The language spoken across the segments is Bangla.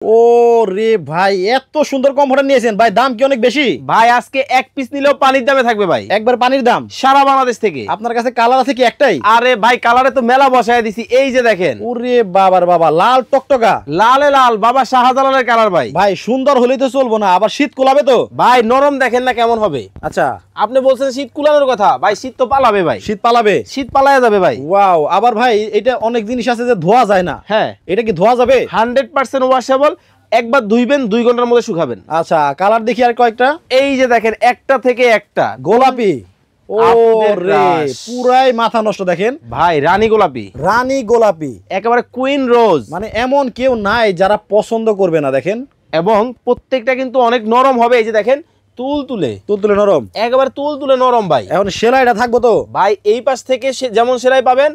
ও রে ভাই, এত সুন্দর কমফোর্টার নিয়েছেন ভাই, দাম কি অনেক বেশি? ভাই আজকে এক পিস নিলেও পানির দামে থাকবে ভাই, একবার পানির দাম সারা বাংলাদেশ থেকে। আপনার কাছে কালার আছে কি একটাই? আরে ভাই কালারে তো মেলা বসায় দিছি, এই যে দেখেন। ওরে বাবার বাবা, লাল টকটকা, লালে লাল বাবা শাহজালালের কালার ভাই। ভাই সুন্দর হলেই তো চলবো না, আবার শীত কুলাবে তো? ভাই নরম দেখেন না কেমন হবে। আচ্ছা, আপনি বলছেন শীত কুলানোর কথা, ভাই শীত তো পালাবে ভাই, শীত পালাবে, শীত পালায় যাবে ভাই। ওয়াও। আবার ভাই এটা অনেক জিনিস আছে যে ধোয়া যায় না, হ্যাঁ এটা কি ধোয়া যাবে? 100% ওয়াশেবল। একবার ধুইবেন 2 ঘন্টার মধ্যে শুকাবেন। আচ্ছা, কালার দেখি আর কয়েকটা। এই যে দেখেন একটা থেকে একটা গোলাপি, ও আপনাদের রে crush। পুরাই মাথা নষ্ট। দেখেন ভাই রানী গোলাপি, রানী গোলাপি, একেবারে কুইন রোজ, মানে এমন কেউ নাই যারা পছন্দ করবে না। দেখেন এবং প্রত্যেকটা কিন্তু অনেক নরম হবে। এই যে দেখেন তুল তুলে, তুলতুলে নরম, একেবারে তুল তুলে নরম ভাই। এখন সেলাইটা থাকবো তো? ভাই এই পাশ থেকে যেমন সেলাই পাবেন,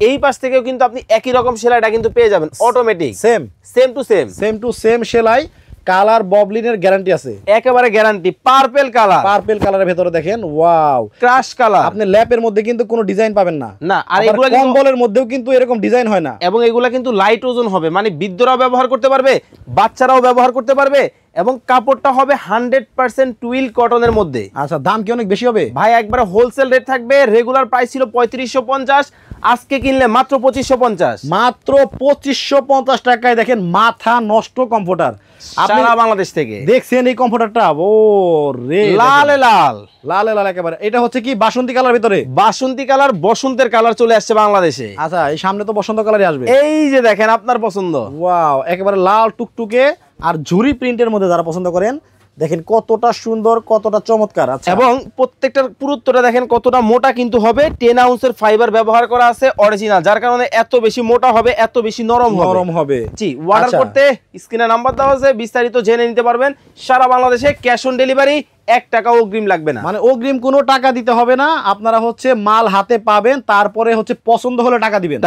এই পাশ থেকেও কিন্তু আপনি একই রকম সেলাইটা কিন্তু পেয়ে যাবেন automatic, same same to same, same to same সেলাই। কালার ববলিনের গ্যারান্টি আছে, একেবারে গ্যারান্টি। পার্পল কালার, পার্পল কালারের ভেতরে দেখেন, ওয়াও। Crush colour. আপনি ল্যাপের মধ্যে কিন্তু কোনো ডিজাইন পাবেন না, না আর আবার এগুলা কিন্তু, কম্বলের মধ্যেও কিন্তু এরকম ডিজাইন হয় না। এবং এগুলা কিন্তু লাইট ওজন হবে, মানে বৃদ্ধরাও ব্যবহার করতে পারবে, বাচ্চারাও ব্যবহার করতে পারবে, এবং কাপড়টা হবে 100% টুইল কটনের মধ্যে। আচ্ছা, দাম কি অনেক বেশি হবে? ভাই একবারে হোলসেল রেট থাকবে। রেগুলার প্রাইস ছিল 3550, আজকে কিনলে মাত্র 2550, মাত্র 2550 টাকায় দেখেন মাথা নষ্ট কমফোর্টার। আপনি সারা বাংলাদেশ থেকে দেখছেন এই কমফোর্টারটা? ও রে, লালে লাল, লালে লাল একেবারে। এটা হচ্ছে কি বাসন্তী কালার ভিতরে? বাসন্তী কালার, বসন্তের কালার চলে আসছে বাংলাদেশে। আচ্ছা, এই সামনে তো বসন্ত কালারই আসবে। এই যে দেখেন আপনার পছন্দ। ওয়াও, একেবারে লাল টুকটুকে আর ঝুরি প্রিন্টের মধ্যে যারা পছন্দ করেন, দেখেন কতটা সুন্দর, কতটা চমৎকার। আচ্ছা, এবং প্রত্যেকটার পুরুত্বটা দেখেন কতটা মোটা কিন্তু হবে। 10 আউন্সের ফাইবার ব্যবহার করা আছে অরিজিনাল, যার কারণে এত বেশি মোটা হবে, এত বেশি নরম হবে। নরম হবে। জি, অর্ডার আচ্ছা। করতে স্ক্রিনে নাম্বার দেওয়া আছে, বিস্তারিত জেনে নিতে পারবেন। সারা বাংলাদেশে ক্যাশ অন ডেলিভারি, 1 টাকা অগ্রিম লাগবে না। মানে অগ্রিম কোনো টাকা দিতে হবে না, আপনারা হচ্ছে মাল হাতে পাবেন, তারপরে হচ্ছে পছন্দ হলে টাকা দিবেন।